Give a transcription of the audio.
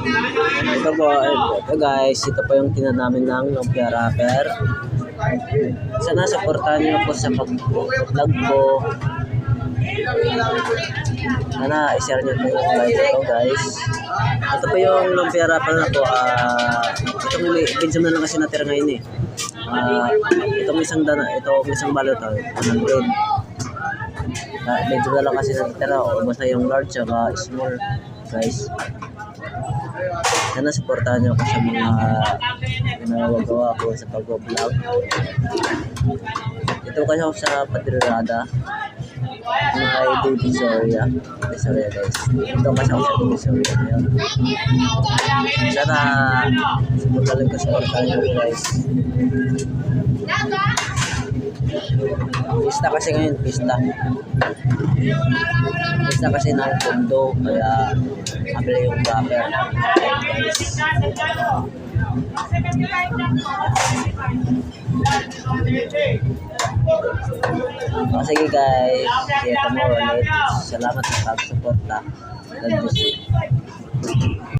Ito guys, ito po yung tinan namin ng lumpia wrapper. Sana supportahan niyo po sa pag-vlog ko. Sana i-share niyo po yung live ito guys. Ito po yung lumpia wrapper na po. Itong pinsan na lang kasi natira ngayon eh. Itong isang balot 100. Medyo na lang kasi natira. Basta yung large at small guys. Sana supportahan niyo ako sa mga ginagawa ko sa pag-vlog. Ito kasi ako sa Padrirada. May Divisoria. Divisoria guys. Ito kasi ako sa Divisoria. Sana supportahan niyo guys. Pista kasi ngayon, pista kasi ng Tondo, kaya abili yung wrapper. Sige guys, see you tomorrow ulit. Salamat sa pag-suporta. God bless you.